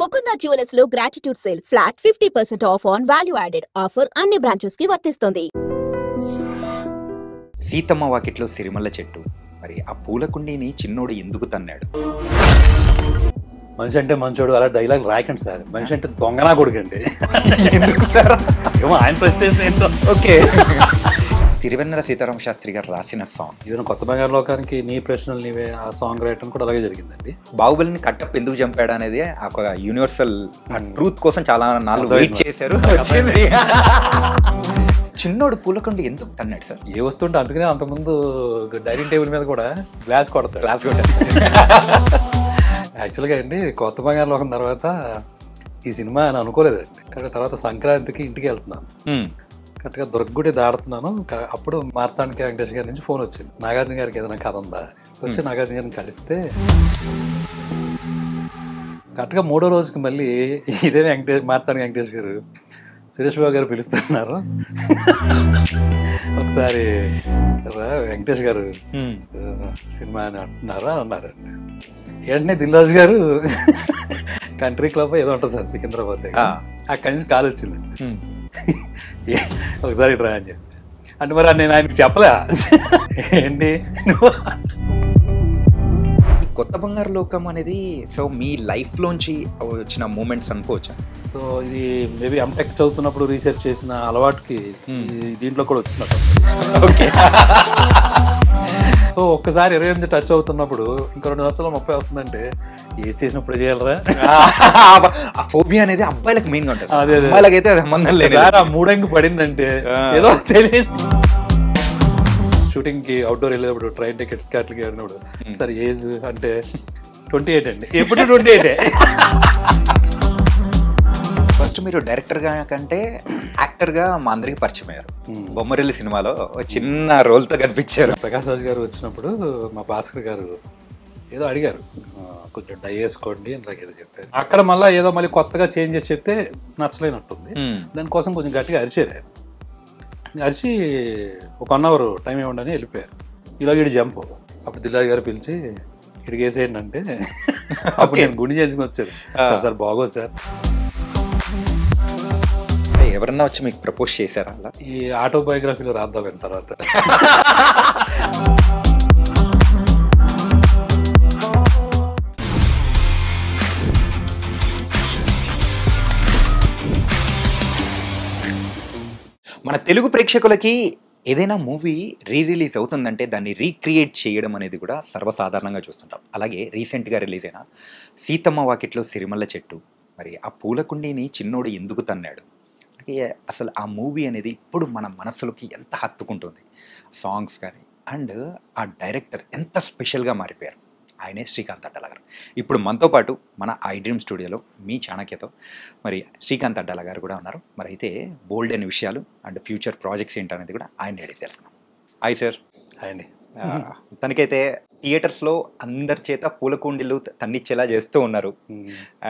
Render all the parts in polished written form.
Mukunda jewellers లో gratitude sale flat 50% of on value added offer అన్ని branches కి వర్తిస్తుంది. సీతమ్మ వాకిట్లో సిరిమల్ల చెట్టు, మరి ఆ పూల కుండీని చిన్నోడు ఎందుకు తన్నాడు? మనిషి అంటే మంచోడు అలా డైలాగ్ రాయకండి సార్. మనిషి అంటే దొంగనా కొడుకండి. ఎందుకు సార్? ఏమో ఆయన ప్రెస్టేషన్ ఏంటో. ఓకే. సిరివెన్నెల సీతారామ శాస్త్రి గారు రాసిన సాంగ్ ఈవెన్ కొత్త బంగారు లోకానికి నీ ప్రశ్నలు నీవే ఆ సాంగ్ రాయటం కూడా అలాగే జరిగిందండి. బాహుబలిని కట్టప్ ఎందుకు చంపాడు అనేది ఒక యూనివర్సల్ ట్రూత్ కోసం చాలా నాలుగు వెయిట్ చేశారు. చిన్నోడు పూలకుండి ఎందుకు తన్నాడు సార్? ఏ వస్తుంటే అందుకనే అంతకుముందు డైనింగ్ టేబుల్ మీద కూడా గ్లాస్ కొడతాడు. యాక్చువల్గా అండి కొత్త బంగారు లోకం తర్వాత ఈ సినిమా అని అనుకోలేదండి. కానీ తర్వాత సంక్రాంతికి ఇంటికి వెళ్తున్నాను, కరెక్ట్గా దుర్గగుడి దాడుతున్నాను. అప్పుడు మార్తాండికి వెంకటేష్ గారి నుంచి ఫోన్ వచ్చింది, నాగార్జున గారికి ఏదైనా కథ ఉందా అని. వచ్చి నాగార్జున గారిని కలిస్తే కరెక్ట్గా 3వ రోజుకి మళ్ళీ ఇదే మార్తాండి వెంకటేష్ గారు సురేష్ బాబు గారు పిలుస్తున్నారు, ఒకసారి వెంకటేష్ గారు సినిమా అని అంటున్నారు అని అన్నారండి. వెంటనే దిల్రాజు గారు కంట్రీ క్లబ్ ఏదో ఉంటుంది సార్ సికింద్రాబాద్ దగ్గర, అక్కడి నుంచి కాల్ వచ్చిందండి, ఒకసారి డ్రా అని చెప్పి. అంటే మరి నేను ఆయనకి చెప్పలే ఏంటి కొత్త బంగారు లోకం అనేది. సో మీ లైఫ్ లోంచి వచ్చిన మూమెంట్స్ అనుకోవచ్చా? సో ఇది మేబీ ఎంటెక్ చదువుతున్నప్పుడు రీసెర్చ్ చేసిన అలవాటుకి దీంట్లో కూడా వచ్చినట్టు. ఓకే. సో ఒక్కసారి 28 టచ్ అవుతున్నప్పుడు ఇంకా 2 సంవత్సరాలు 30 అవుతుందంటే ఏది చేసినప్పుడు చేయాలరా. ఆ ఫోబియా అనేది అబ్బాయిలకు మెయిన్ గా ఉంటుంది. అదే అమ్మాయిలకైతే అది సంబంధం లేదు. సార్ ఆ మూడంకి పడిందంటే ఏదో తెలియదు. షూటింగ్ కి అవుట్డోర్ వెళ్ళేటప్పుడు ట్రైన్ టికెట్స్ క్యాట్లకి వెళ్ళినప్పుడు సార్ ఏజ్ అంటే 28 అండి. ఎప్పుడు 28. ఫస్ట్ మీరు డైరెక్టర్ గా కంటే యాక్టర్ గా మా అందరికి పరిచయం అయ్యారు. బొమ్మరిల్లి సినిమాలో చిన్న రోల్ తో కనిపించారు. ప్రకాష్ రాజ్ గారు వచ్చినప్పుడు మా భాస్కర్ గారు ఏదో అడిగారు, కొంచెం డై వేసుకోండి అని నాకు ఏదో చెప్పారు. అక్కడ మళ్ళీ కొత్తగా చేంజ్ చేసి చెప్తే నచ్చలేనట్టుంది. దానికోసం కొంచెం గట్టిగా అరిచారు. అరిచి ఒక 1 అవర్ టైం ఇవ్వండి అని వెళ్ళిపోయారు. ఇలా ఇటు జంప్. అప్పుడు దిల్రాజు గారు పిలిచి ఇడికి వేసేయండి అంటే అప్పుడు నేను గుండె చేయించుకుని వచ్చాను. సార్ బాగోదు సార్. ఎవరన్నా వచ్చి మీకు ప్రపోజ్ చేశారా అలా? ఈ ఆటోబయోగ్రఫీలో రాద్దాం తర్వాత. మన తెలుగు ప్రేక్షకులకి ఏదైనా మూవీ రిలీజ్ అవుతుందంటే దాన్ని రీక్రియేట్ చేయడం అనేది కూడా సర్వసాధారణంగా చూస్తుంటాం. అలాగే రీసెంట్గా రిలీజ్ అయిన సీతమ్మ వాకిట్లో సిరిమల్ల చెట్టు, మరి ఆ పూల కుండీని చిన్నోడు ఎందుకు తన్నాడు, అసలు ఆ మూవీ అనేది ఇప్పుడు మన మనసులోకి ఎంత హత్తుకుంటుంది. సాంగ్స్ కానీ అండ్ ఆ డైరెక్టర్ ఎంత స్పెషల్గా మారిపోయారు. ఆయనే శ్రీకాంత్ అడ్డాల గారు. ఇప్పుడు మనతో పాటు మన ఐ డ్రీమ్ స్టూడియోలో మీ చాణక్యతో మరి శ్రీకాంత్ అడ్డాల గారు కూడా ఉన్నారు. మరి అయితే బోల్డ్ అయిన విషయాలు అండ్ ఫ్యూచర్ ప్రాజెక్ట్స్ ఏంటనేది కూడా ఆయన అడిగి తెలుసుకున్నాం. Hi sir. హాయ్ అండి. తనకైతే థియేటర్స్లో అందరి చేత పూలకుండీలు తన్నిచ్చేలా చేస్తూ ఉన్నారు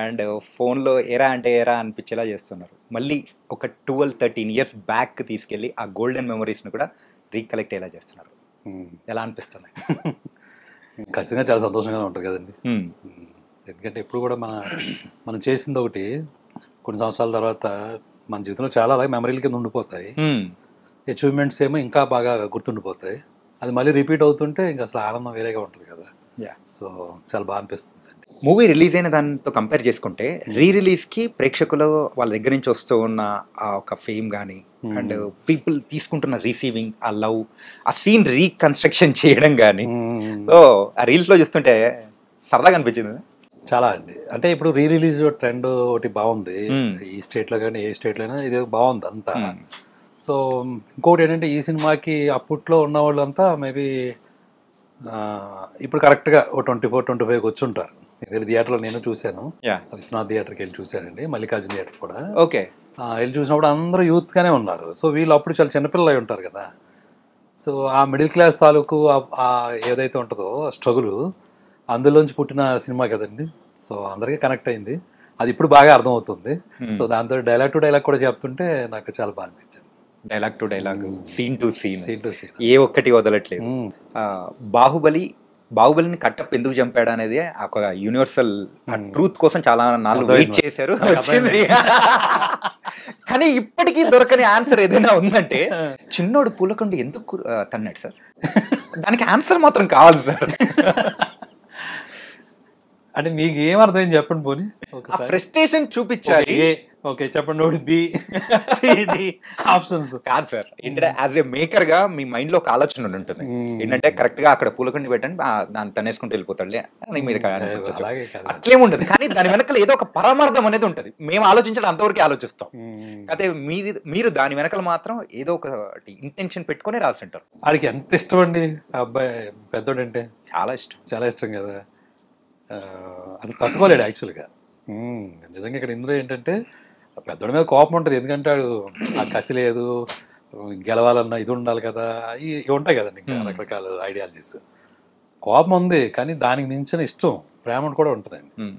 అండ్ ఫోన్లో ఏరా అంటే ఏరా అనిపించేలా చేస్తున్నారు. మళ్ళీ ఒక 12-13 ఇయర్స్ బ్యాక్ తీసుకెళ్ళి ఆ గోల్డెన్ మెమరీస్ని కూడా రీకలెక్ట్ అయ్యేలా చేస్తున్నారు. ఎలా అనిపిస్తుంది? ఖచ్చితంగా చాలా సంతోషంగా ఉంటుంది కదండి. ఎందుకంటే ఎప్పుడు కూడా మనం చేసింది ఒకటి కొన్ని సంవత్సరాల తర్వాత మన జీవితంలో చాలా అలాగే మెమరీల కింద ఉండిపోతాయి. అచీవ్మెంట్స్ ఏమో ఇంకా బాగా గుర్తుండిపోతాయి. అది మళ్ళీ రిపీట్ అవుతుంటే ఇంకా అసలు ఆనందం వేరేగా ఉంటుంది కదా. సో చాలా బాగా అనిపిస్తుంది. మూవీ రిలీజ్ అయిన దాంతో కంపేర్ చేసుకుంటే రిలీజ్కి ప్రేక్షకులు వాళ్ళ దగ్గర నుంచి వస్తూ ఉన్న ఆ ఒక ఫేమ్ కానీ అండ్ పీపుల్ తీసుకుంటున్న రిసీవింగ్, ఆ లవ్, ఆ సీన్ రీకన్స్ట్రక్షన్ చేయడం కానీ సో ఆ రీల్స్లో చూస్తుంటే సరదాగా అనిపించింది. చాలా అండి. అంటే ఇప్పుడు రిలీజ్ ట్రెండ్ ఒకటి బాగుంది ఈ స్టేట్లో కానీ ఏ స్టేట్లో అయినా, ఇది బాగుంది అంతా. సో ఇంకోటి ఏంటంటే ఈ సినిమాకి అప్పట్లో ఉన్న వాళ్ళంతా మేబీ ఇప్పుడు కరెక్ట్గా 24-25 వచ్చి ఉంటారు. ఎందుకంటే థియేటర్లో నేను చూశాను, విశ్వనాథ్ థియేటర్కి వెళ్ళి చూశానండి, మల్లికార్జున థియేటర్ కూడా. ఓకే. వెళ్ళి చూసినప్పుడు అందరూ యూత్గానే ఉన్నారు. సో వీళ్ళు అప్పుడు చాలా చిన్నపిల్లలు అయి ఉంటారు కదా. సో ఆ మిడిల్ క్లాస్ తాలూకు ఏదైతే ఉంటుందో స్ట్రగుల్ అందులోంచి పుట్టిన సినిమా కదండి. సో అందరికీ కనెక్ట్ అయింది. అది ఇప్పుడు బాగా అర్థమవుతుంది. సో దాంతో డైలాగ్ టు డైలాగ్ కూడా చెప్తుంటే నాకు చాలా బాగా అనిపించింది. Dialogue to dialogue, scene to scene ఏ ఒక్కటి వదలట్లేదు. బాహుబలి బాహుబలిని కట్టప్ ఎందుకు చంపాడు అనేది ఒక యూనివర్సల్ ట్రూత్ కోసం చాలా నాలుగు వెయిట్ చేశారు, వచ్చింది. కానీ ఇప్పటికీ దొరకని ఆన్సర్ ఏదైనా ఉందంటే చిన్నోడు పూలకొండ ఎందుకు తన్నాడు సార్, దానికి ఆన్సర్ మాత్రం కావాలి సార్. అంటే మీకు ఏం అర్థమైంది చెప్పండి పోనీ, ఫ్రస్ట్రేషన్ చూపించాలి. ఓకే చెప్పండి, నోటి బి సిడి ఆప్షన్స్ కాదు సార్. ఏంటంటే యాజ్ ఏ మేకర్ గా మీ మైండ్ లో ఒక ఆలోచన ఉంటుంది ఏంటంటే కరెక్ట్ గా అక్కడ పూలకొండి పెట్టండి దాన్ని తనేసుకుంటూ వెళ్ళిపోతాడులే అని మీరు అట్లేముండదు. కానీ దాని వెనకాల ఏదో ఒక పరమార్థం అనేది ఉంటుంది, మేము ఆలోచించడం అంతవరకు ఆలోచిస్తాం. అదే మీరు దాని వెనకాల మాత్రం ఏదో ఒక ఇంటెన్షన్ పెట్టుకుని రాసింటారు. వాడికి ఎంత ఇష్టం అండి ఆ అబ్బాయి, పెద్దోడంటే చాలా ఇష్టం, చాలా ఇష్టం కదా. అసలు తట్టుకోలేడు యాక్చువల్గా. నిజంగా ఇక్కడ ఇందులో ఏంటంటే పెద్దోడి మీద కోపం ఉంటుంది, ఎందుకంటే వాడు ఆ కసి లేదు, గెలవాలన్నా ఇది ఉండాలి కదా, ఇవి ఉంటాయి కదండి ఇంకా రకరకాల ఐడియాలజీస్. కోపం ఉంది కానీ దానికి మించిన ఇష్టం ప్రేమ కూడా ఉంటుందండి.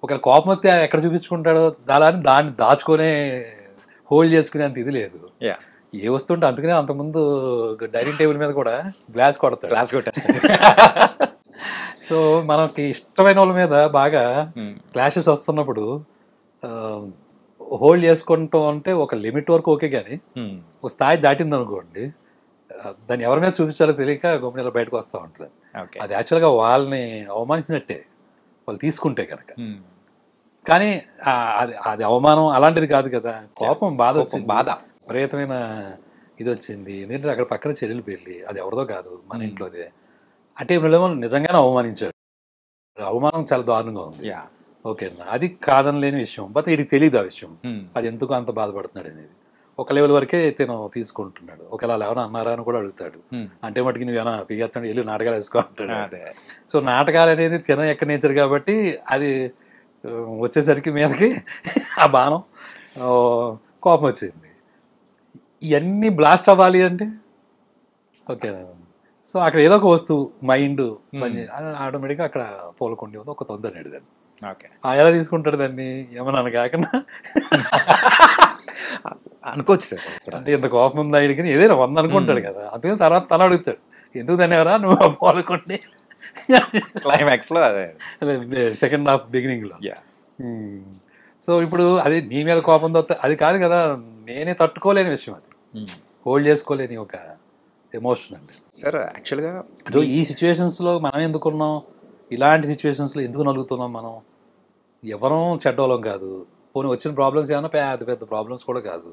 ఒకవేళ కోపం వస్తే ఎక్కడ చూపించుకుంటాడో దాన్ని దాచుకునే హోల్డ్ చేసుకునే అంత ఇది లేదు. ఏ వస్తుంటే అందుకనే అంతకుముందు డైనింగ్ టేబుల్ మీద కూడా గ్లాస్ కొడతాడు. సో మనకి ఇష్టమైన వాళ్ళ మీద బాగా క్లాషెస్ వస్తున్నప్పుడు హోల్డ్ చేసుకుంటాం అంటే ఒక లిమిట్ వరకు ఓకే, కానీ ఒక స్థాయి దాటింది అనుకోండి దాన్ని ఎవరి మీద చూపించాలో తెలియక గొప్ప బయటకు వస్తూ ఉంటుంది. అది యాక్చువల్గా వాళ్ళని అవమానించినట్టే వాళ్ళు తీసుకుంటే కనుక. కానీ అది అవమానం అలాంటిది కాదు కదా, కోపం బాధ వచ్చింది, విపరీతమైన ఇది వచ్చింది. ఎందుకంటే అక్కడ పక్కన చెల్లెలు పెళ్ళి, అది ఎవరిదో కాదు మన ఇంట్లోదే. అంటే నిజంగానే అవమానించాడు, అవమానం చాలా దారుణంగా ఉంది. ఓకేనా, అది కాదనలేని విషయం. బట్ వీడికి తెలియదు ఆ విషయం, అది ఎందుకు అంత బాధపడుతున్నాడు అనేది. ఒక లెవెల్ వరకే తిను తీసుకుంటున్నాడు. ఒకవేళ ఎవరైనా అన్నారా అని కూడా అడుగుతాడు. అంటే మటుకి నువ్వేనా పిగేస్తాడు, వెళ్ళి నాటకాలు వేసుకో అంటాడు. సో నాటకాలు అనేది తిన ఎక్క నేచర్ కాబట్టి అది వచ్చేసరికి మీదకి ఆ బాణం కోపం వచ్చింది. ఇవన్నీ బ్లాస్ట్ అవ్వాలి అంటే ఓకేనా. సో అక్కడ ఏదో ఒక వస్తువు మైండ్ ఆటోమేటిక్గా అక్కడ పోలకొండి ఉంది, ఒక తొందరనేది దాన్ని. ఎలా తీసుకుంటాడు దాన్ని, ఏమన్నా కాకుండా అనుకోవచ్చు సార్. అంటే ఎంత కోపం ఉందా ఇడికి, ఏదైనా 100 అనుకుంటాడు కదా. అందుకని తర్వాత తల అడుగుతాడు, ఎందుకు దాన్ని నువ్వు పోలకొండి క్లైమాక్స్ లో, అదే సెకండ్ హాఫ్ బిగినింగ్ లో. సో ఇప్పుడు అది నీ మీద కోపంతో అది కాదు కదా, నేనే తట్టుకోలేని విషయం, అది హోల్డ్ చేసుకోలేని ఒక ఎమోషన్ అండి సార్. యాక్చువల్గా ఈ సిచ్యువేషన్స్లో మనం ఎందుకున్నాం, ఇలాంటి సిచ్యువేషన్స్లో ఎందుకు నలుగుతున్నాం మనం, ఎవరూ చెడ్డోళం కాదు. పోనీ వచ్చిన ప్రాబ్లమ్స్ ఏమైనా పెద్ద పెద్ద ప్రాబ్లమ్స్ కూడా కాదు,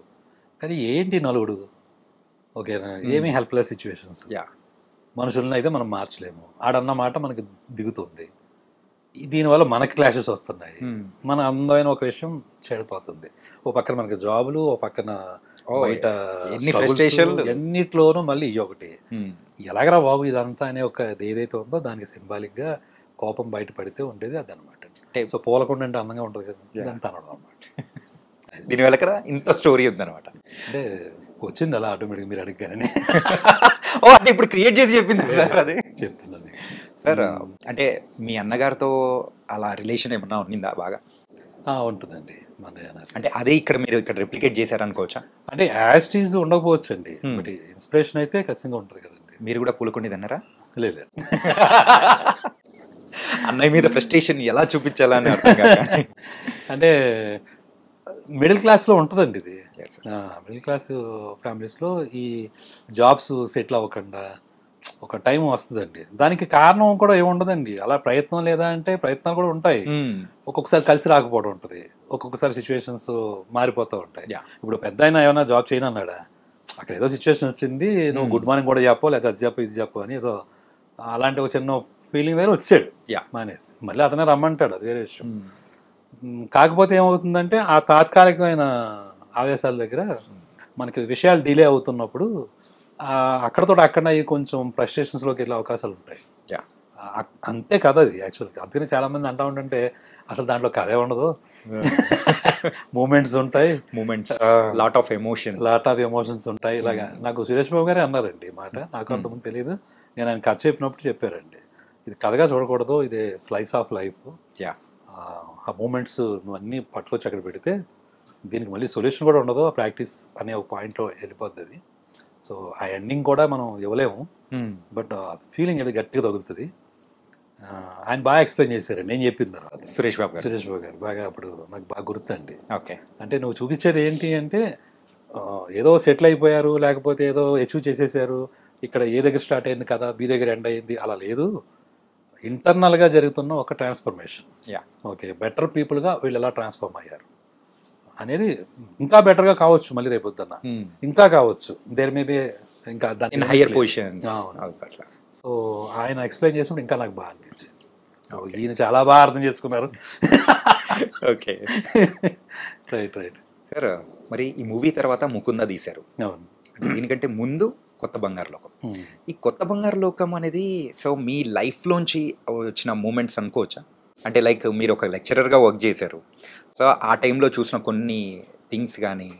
కానీ ఏంటి నలుగుడు, ఓకేనా, ఏమీ హెల్ప్లెస్ సిచ్యువేషన్స్. మనుషులను అయితే మనం మార్చలేము, ఆడన్న మాట మనకి దిగుతుంది, దీనివల్ల మనకి క్లాషెస్ వస్తున్నాయి, మన అందమైన ఒక విషయం చెడిపోతుంది. ఓ పక్కన మనకి జాబులు, ఓ పక్కన బయట ఎన్నిట్లోనూ మళ్ళీ ఒకటి ఎలాగరా బాబు ఇదంతా అనే ఒక ఏదైతే ఉందో దానికి సింబాలిక్గా కోపం బయట పడితే ఉండేది అదనమాట. సో పోలకొండ అంటే అందంగా ఉంటుంది కదా, ఇదంతా అనడం అనమాట. దీని వెనక ఇంత స్టోరీ ఉందన్నమాట. అంటే వచ్చింది అలా ఆటోమేటిక్ మీరు అడిగానని. ఓ అంటే ఇప్పుడు క్రియేట్ చేసి చెప్పింది సార్, అది చెప్తున్నాను సార్. అంటే మీ అన్నగారితో అలా రిలేషన్ ఏమన్నా ఉన్నిందా బాగా? ఉంటుందండి మన, అంటే అదే ఇక్కడ మీరు ఇక్కడ రిప్లికేట్ చేశారనుకోవచ్చా? అంటే యాస్టీజ్ ఉండకపోవచ్చు అండి, బట్ ఇన్స్పిరేషన్ అయితే ఖచ్చితంగా ఉంటుంది కదండి. మీరు కూడా పూలకొండి అన్నారా? లేదు, అన్నయ్య మీద ఫ్రస్ట్రేషన్ ఎలా చూపించాలని. అంటే మిడిల్ క్లాస్లో ఉంటుందండి ఇది. మిడిల్ క్లాస్ ఫ్యామిలీస్లో ఈ జాబ్స్ సెటిల్ అవ్వకుండా ఒక టైం వస్తుందండి. దానికి కారణం కూడా ఏముండదండి, అలా ప్రయత్నం లేదా అంటే ప్రయత్నాలు కూడా ఉంటాయి, ఒక్కొక్కసారి కలిసి రాకపోవడం ఉంటుంది, ఒక్కొక్కసారి సిచ్యువేషన్స్ మారిపోతూ ఉంటాయి. ఇప్పుడు పెద్ద అయినా ఏమైనా జాబ్ చేయను అన్నాడా, అక్కడ ఏదో సిచ్యువేషన్ వచ్చింది, నువ్వు గుడ్ మార్నింగ్ కూడా చెప్పో లేదా అది చెప్పు ఇది చెప్పు అని ఏదో అలాంటి ఒక చిన్న ఫీలింగ్ దగ్గర వచ్చాడు మానేసి, మళ్ళీ అతనే రమ్మంటాడు, అది వేరే విషయం. కాకపోతే ఏమవుతుందంటే ఆ తాత్కాలికమైన ఆవేశాల దగ్గర మనకి విషయాలు డిలే అవుతున్నప్పుడు అక్కడతో అక్కడ కొంచెం ఫ్రస్ట్రేషన్స్లోకి వెళ్ళే అవకాశాలు ఉంటాయి. అంతే కథ అది యాక్చువల్గా. అందుకని చాలామంది అంటూ ఉంటుంటే అసలు దాంట్లో కథే ఉండదు, మూమెంట్స్ ఉంటాయి, లాట్ ఆఫ్ ఎమోషన్స్ ఉంటాయి. ఇలాగా నాకు సురేష్ బాబు గారే అన్నారండి మాట, నాకు అంతకుముందు తెలియదు, నేను ఆయన కథ చెప్పినప్పుడు చెప్పారండి, ఇది కథగా చూడకూడదు, ఇది స్లైస్ ఆఫ్ లైఫ్. ఆ మూమెంట్స్ నువ్వు అన్నీ పట్టుకొచ్చి అక్కడ పెడితే దీనికి మళ్ళీ సొల్యూషన్ కూడా ఉండదు, ఆ ప్రాక్టీస్ అనే ఒక పాయింట్లో వెళ్ళిపోద్ది అది. సో ఆ ఎండింగ్ కూడా మనం ఇవ్వలేము, బట్ ఫీలింగ్ అది గట్టిగా తగులుతుంది. ఆయన బాగా ఎక్స్ప్లెయిన్ చేశారు నేను చెప్పిన తర్వాత. సురేష్ బాబు గారు. సురేష్ బాబు గారు బాగా అప్పుడు నాకు బాగా గుర్తండి. ఓకే. అంటే నువ్వు చూపించేది ఏంటి అంటే ఏదో సెటిల్ అయిపోయారు, లేకపోతే ఏదో అచీవ్ చేసేసారు, ఇక్కడ ఏ దగ్గర స్టార్ట్ అయింది కదా బి దగ్గర ఎండ్ అయింది, అలా లేదు. ఇంటర్నల్గా జరుగుతున్న ఒక ట్రాన్స్ఫర్మేషన్. యా. ఓకే, బెటర్ పీపుల్గా వీళ్ళు ఎలా ట్రాన్స్ఫార్మ్ అయ్యారు అనేది ఇంకా బెటర్గా కావచ్చు, మళ్ళీ రేపు పొద్దున్న ఇంకా కావచ్చు, దేర్ మే బి ఇంకా ఇన్ హైయర్ పొజిషన్స్. సో ఆయన ఎక్స్ప్లెయిన్ చేసినప్పుడు ఇంకా నాకు బాగా అనిపించింది. సో ఈయన చాలా బాగా అర్థం చేసుకున్నారు. ఓకే. రైట్ రైట్ సార్, మరి ఈ మూవీ తర్వాత ముకుంద తీశారు. అవును. అంటే దీనికంటే ముందు కొత్త బంగారు లోకం. ఈ కొత్త బంగారు లోకం అనేది సో మీ లైఫ్లోంచి వచ్చిన మూమెంట్స్ అనుకోవచ్చా? అంటే లైక్ మీరు ఒక లెక్చరర్గా వర్క్ చేశారు, సో ఆ టైంలో చూసిన కొన్ని థింగ్స్ కానీ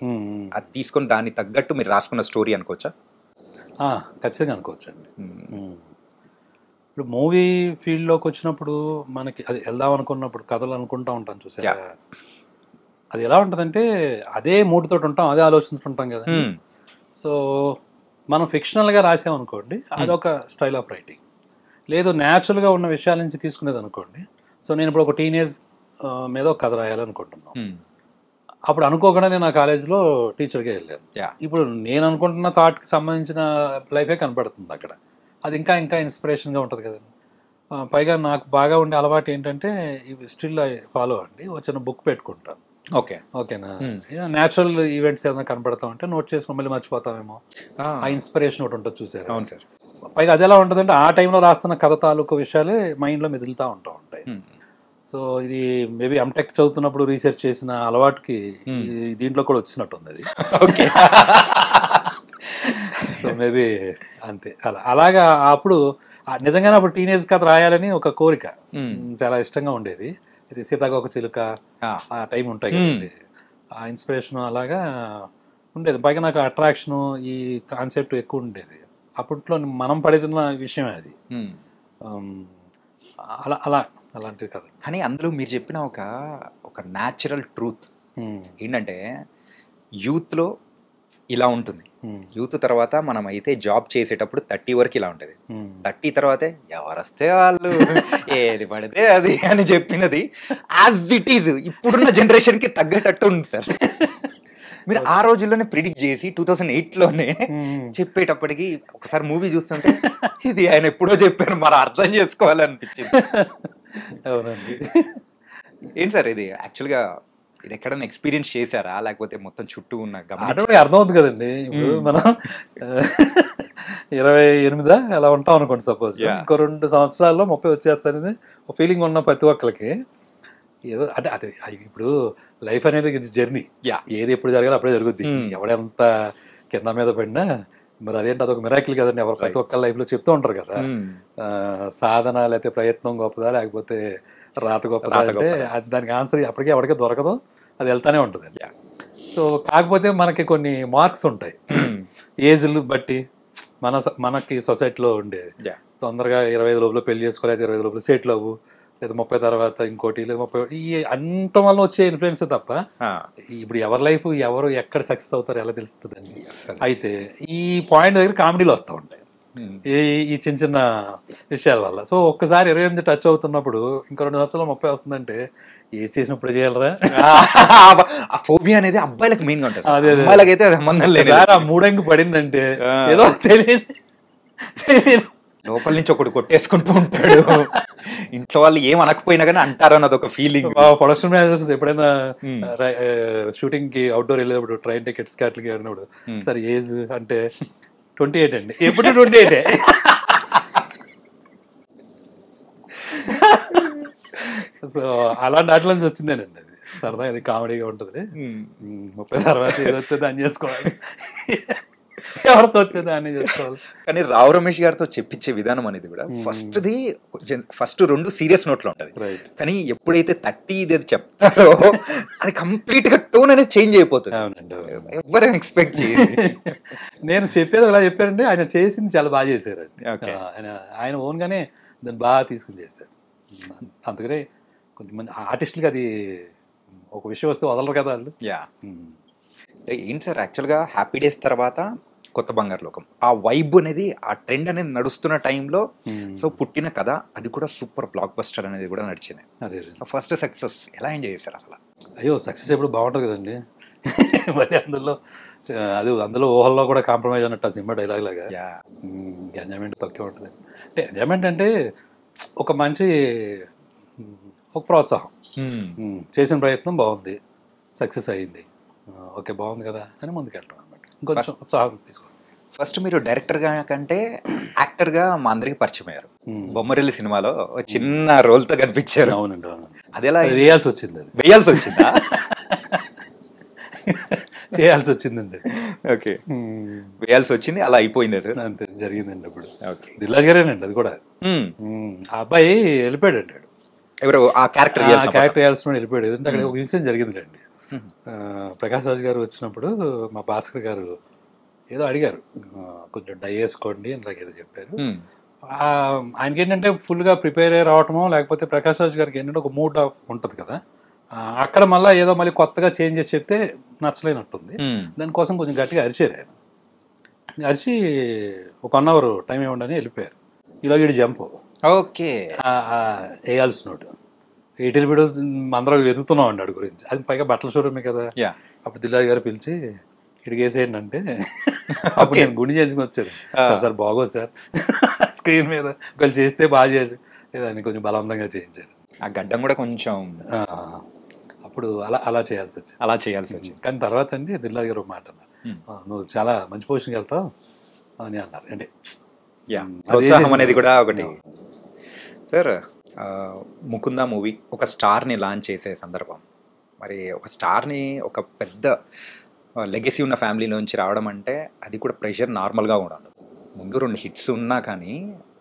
అది తీసుకొని దాన్ని తగ్గట్టు మీరు రాసుకున్న స్టోరీ అనుకోవచ్చా? ఖచ్చితంగా అనుకోవచ్చు అండి. ఇప్పుడు మూవీ ఫీల్డ్లోకి వచ్చినప్పుడు మనకి అది వెళ్దాం అనుకున్నప్పుడు కథలు అనుకుంటూ ఉంటాను చూసారా, అది ఎలా ఉంటుందంటే అదే మూడుతో ఉంటాం, అదే ఆలోచిస్తుంటాం కదా. సో మనం ఫిక్షనల్గా రాసామనుకోండి అదొక స్టైల్ ఆఫ్ రైటింగ్. లేదు న్యాచురల్గా ఉన్న విషయాల నుంచి తీసుకునేది అనుకోండి. సో నేను ఇప్పుడు ఒక టీనేజ్ మీద ఒక కథ రాయాలనుకుంటున్నాను. అప్పుడు అనుకోకుండా నేను ఆ కాలేజీలో టీచర్గా వెళ్ళాను. ఇప్పుడు నేను అనుకుంటున్న థాట్కి సంబంధించిన లైఫే కనపడుతుంది అక్కడ. అది ఇంకా ఇంకా ఇన్స్పిరేషన్గా ఉంటుంది కదండి. పైగా నాకు బాగా ఉండే అలవాటు ఏంటంటే ఇవి స్టిల్ ఐ ఫాలో అండి, వచ్చిన బుక్ పెట్టుకుంటాను. ఓకే. ఓకేనా, న్యాచురల్ ఈవెంట్స్ ఏదైనా కనపడతాం అంటే నోట్ చేసుకుని మళ్ళీ మర్చిపోతామేమో, ఆ ఇన్స్పిరేషన్ ఒకటి ఉంటుంది చూసారు. అవును సార్. పైగా అది ఎలా ఉంటుందంటే ఆ టైంలో రాస్తున్న కథ తాలూకు విషయాలే మైండ్లో మెదులుతూ ఉంటాయి. సో ఇది మేబీ ఎంటెక్ చదువుతున్నప్పుడు రీసెర్చ్ చేసిన అలవాటుకి దీంట్లో కూడా వచ్చినట్టుంది అది. ఓకే. సో మేబీ అంతే. అలాగా అప్పుడు నిజంగానే అప్పుడు టీనేజ్ కథ రాయాలని ఒక కోరిక, చాలా ఇష్టంగా ఉండేది. ఇది సీతాకోక చిలుక ఆ టైం ఉంటాయి కదండి, ఆ ఇన్స్పిరేషన్ అలాగా ఉండేది. పైగా నాకు అట్రాక్షను ఈ కాన్సెప్ట్ ఎక్కువ ఉండేది అప్పట్లో, మనం పడుతున్న విషయమే అది. అలాంటిది కదా. కానీ అందులో మీరు చెప్పిన ఒక న్యాచురల్ ట్రూత్ ఏంటంటే యూత్లో ఇలా ఉంటుంది, యూత్ తర్వాత మనం అయితే జాబ్ చేసేటప్పుడు 30 వరకు ఇలా ఉంటుంది, 30 తర్వాతే ఎవరు వస్తే వాళ్ళు ఏది పడితే అది అని చెప్పినది యాజ్ ఇట్ ఈజ్ ఇప్పుడున్న జనరేషన్కి తగ్గేటట్టు ఉంది సార్. మీరు ఆ రోజుల్లోనే ప్రిడిక్ట్ చేసి 2008లోనే చెప్పేటప్పటికి ఒకసారి మూవీ చూస్తుంటే ఇది ఆయన ఎప్పుడో చెప్పారు, మరి అర్థం చేసుకోవాలనిపించింది. అవునండి. ఏంటి సార్ ఇది యాక్చువల్గా ఇది ఎక్కడైనా ఎక్స్పీరియన్స్ చేశారా, లేకపోతే మొత్తం చుట్టూ ఉన్న అర్థం అవుతుంది కదండి. ఇప్పుడు మనం 28 అలా ఉంటాం అనుకోండి, సపోజ్ ఇంకో 2 సంవత్సరాల్లో 30 వచ్చేస్తానని ఒక ఫీలింగ్ ఉన్న ప్రతి ఒక్కరికి ఏదో అంటే అది ఇప్పుడు లైఫ్ అనేది జర్నీ, ఏది ఎప్పుడు జరగాలి అప్పుడే జరుగుద్ది. ఎవడెంత కింద మీద పడినా మరి అదేంటి అదొక మిరాకిల్ కదండి. ఎవరు ప్రతి ఒక్కరి లైఫ్లో చెప్తూ ఉంటారు కదా, సాధన లేకపోతే ప్రయత్నం గొప్పదా లేకపోతే రాత గొప్పదా అంటే దానికి ఆన్సర్ అప్పటికే ఎవరికే దొరకదు, అది వెళ్తానే ఉంటుంది. సో కాకపోతే మనకి కొన్ని మార్క్స్ ఉంటాయి ఏజ్లు బట్టి, మనకి సొసైటీలో ఉండేది. తొందరగా 25 లోపల పెళ్లి చేసుకోవాలి, 25 లోపల సెటిల్ అవ్వు, లేదా 30 తర్వాత ఇంకోటి, లేదా 30 ఈ అంటం వల్ల వచ్చే ఇన్ఫ్లుయెన్స్ తప్ప ఇప్పుడు ఎవరి లైఫ్ ఎవరు ఎక్కడ సక్సెస్ అవుతారు ఎలా తెలుస్తుందండి. అయితే ఈ పాయింట్ దగ్గర కామెడీలు వస్తూ ఉంటాయి ఈ చిన్న చిన్న విషయాల వల్ల. సో ఒక్కసారి 28 టచ్ అవుతున్నప్పుడు ఇంకో 2 సంవత్సరాలు 30 వస్తుందంటే ఏ చేసినప్పుడు చేయాలరా, ఆ ఫోబియా అనేది అబ్బాయిలకు మెయిన్ గా ఉంటుంది. అమ్మాయిలకైతే సంబంధం లేదు. ఆ మూడంకి పడిందంటే ఏదో తెలియదు, లోపల నుంచి ఒకటి కొట్టేసుకుంటూ ఉంటాడు, ఇంట్లో వాళ్ళు ఏం అనకపోయినా కానీ అంటారు అన్నది ఒక ఫీలింగ్. ప్రొడక్షన్ మేనేజర్స్ ఎప్పుడైనా షూటింగ్ కి అవుట్డోర్ వెళ్ళేటప్పుడు ట్రైన్ టికెట్స్ కి అట్లకి వెళ్ళినప్పుడు సార్ ఏజ్ అంటే 28 అండి, ఎప్పుడు 28. సో అలాంటి వాటి నుంచి వచ్చిందేనండి అది. సరదా ఇది కామెడీగా ఉంటుంది. 30 తర్వాత ఏదొస్తే దాన్ని చేసుకోవాలి, ఎవరితో వచ్చే దాన్ని చేసుకోవాలి. కానీ రావు రమేష్ గారితో చెప్పించే విధానం అనేది కూడా ఫస్ట్ 2 సీరియస్ నోట్లో ఉంటుంది, కానీ ఎప్పుడైతే 30 ఇది చెప్తారో అది కంప్లీట్ గా టోన్ అనేది చేంజ్ అయిపోతుంది. అవునండి, ఎవరేం ఎక్స్పెక్ట్ చేయాలి. నేను చెప్పేది అలా చెప్పారండి, ఆయన చేసింది చాలా బాగా చేశారండి. ఆయన ఓన్ గానే దాన్ని బాగా తీసుకుని చేశారు. అందుకనే కొంతమంది ఆర్టిస్టులకి అది ఒక విషయం వస్తే వదలరు కదా వాళ్ళు. ఏంటి సార్ యాక్చువల్గా హ్యాపీ డేస్ తర్వాత కొత్త బంగారు లోకం ఆ వైబ్ అనేది ఆ ట్రెండ్ అనేది నడుస్తున్న టైంలో సో పుట్టిన కథ అది కూడా సూపర్ బ్లాక్ బస్టర్ అనేది కూడా నడిచింది. అదే ఫస్ట్ సక్సెస్ ఎలా ఎంజాయ్ చేశారు అసలు? అయ్యో సక్సెస్ ఎప్పుడు బాగుంటుంది కదండి. మరి అందులో ఊహల్లో కూడా కాంప్రమైజ్ అన్నట్టు ఆ సినిమా డైలాగ్ లాగా ఎంజాయ్మెంట్ తక్కువ ఉంటుంది. అంటే ఎంజాయ్మెంట్ అంటే ఒక మంచి ఒక ప్రోత్సాహం, చేసిన ప్రయత్నం బాగుంది, సక్సెస్ అయ్యింది, ఓకే బాగుంది కదా అని ముందుకెళ్ళడం అనమాట. ఇంకొంచెం ఉత్సాహం తీసుకొస్తుంది. ఫస్ట్ మీరు డైరెక్టర్గా కంటే యాక్టర్గా మా అందరికి పరిచయం అయ్యారు. బొమ్మరిల్లి సినిమాలో చిన్న రోల్తో కనిపించారు. అవునండి, అవును. అది ఎలా వేయాల్సి వచ్చింది, అది వేయాల్సి వచ్చిందా? చేయాల్సి వచ్చిందండి. ఓకే, వేయాల్సి వచ్చింది, అలా అయిపోయింది సార్. అంతే జరిగిందండి. అప్పుడు ఓకే, దిల్రాజు గారేనండి అది కూడా. ఆ అబ్బాయి వెళ్ళిపోయాడు అంటాడు, ఎవరు ఆ క్యారెక్టర్ వేయాల్సిన వెళ్ళిపోయాడు. ఎందుకంటే అక్కడ ఒక ఇన్సిడెంట్ జరిగిందండి. ప్రకాష్ రాజ్ గారు వచ్చినప్పుడు మా భాస్కర్ గారు ఏదో అడిగారు, కొంచెం డై వేసుకోండి అని ఏదో చెప్పారు. ఆయనకి ఏంటంటే ఫుల్గా ప్రిపేర్ అయ్యి రావటమో, లేకపోతే ప్రకాష్ రాజ్ గారికి ఏంటంటే ఒక మూడ్ ఆఫ్ ఉంటుంది కదా, అక్కడ మళ్ళీ కొత్తగా చేంజ్ చేసి చెప్తే నచ్చలేనట్టుంది. దానికోసం కొంచెం గట్టిగా అరిచారు. ఆయన అరిచి ఒక 1 hour టైం ఇవ్వండి అని వెళ్ళిపోయారు. ఇలా వీడు జంప్ ఓకే వేయాల్సిన నోటు ఎయిటీలు వీడు అందరం వెతుకుతున్నాం అండి వాడి గురించి. అది పైగా బట్టల షోరూమే కదా. అప్పుడు దిల్రాజు గారు పిలిచి ఇడికి వేసేయండి అంటే అప్పుడు నేను గుండె చేయించుకుని వచ్చాను. సార్ బాగోదు సార్, స్క్రీన్ మీద ఒకళ్ళు చేస్తే బాగా చేయాలి లేదని కొంచెం బలవంతంగా చేయించారు. ఆ గడ్డం కూడా కొంచెం అప్పుడు అలా చేయాల్సి వచ్చింది. కానీ తర్వాత అండి దిల్రాజు గారు ఒక మాట అన్నారు, నువ్వు చాలా మంచి పొజిషన్కి వెళ్తావు అని అన్నారు. అంటే ప్రోత్సాహం అనేది కూడా ఒకటి. సార్ ముకుందా మూవీ ఒక స్టార్ని లాంచ్ చేసే సందర్భం, మరి ఒక స్టార్ని ఒక పెద్ద లెగసీ ఉన్న ఫ్యామిలీలోంచి రావడం అంటే అది కూడా ప్రెషర్ నార్మల్గా కూడా ఉండదు. ముందు 2 హిట్స్ ఉన్నా కానీ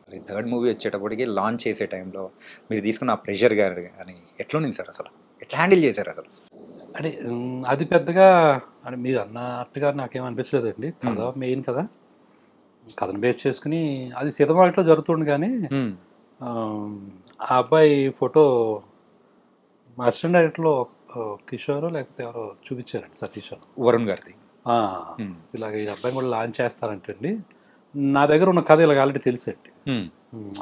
మరి 3rd మూవీ వచ్చేటప్పటికి లాంచ్ చేసే టైంలో మీరు తీసుకున్న ఆ ప్రెషర్ గారు కానీ ఎట్లుంది సార్? అసలు ఎట్లా హ్యాండిల్ చేశారు అసలు? అంటే అది పెద్దగా అంటే మీరు అన్నట్టుగా నాకేమనిపించలేదండి. కథ మెయిన్ కదా, కథను బేస్ చేసుకుని అది సీతమాటలో జరుగుతుంది. కానీ ఆ అబ్బాయి ఫోటో మా అసిస్టెంట్ డైరెక్టర్లో కిషోర్ లేకపోతే ఎవరో చూపించారండి, సతీష్ వరుణ్ గారిది. ఇలాగ ఈ అబ్బాయిని కూడా లాంచ్ చేస్తారంటండి. నా దగ్గర ఉన్న కథ ఇలాగ ఆల్రెడీ తెలుసండి.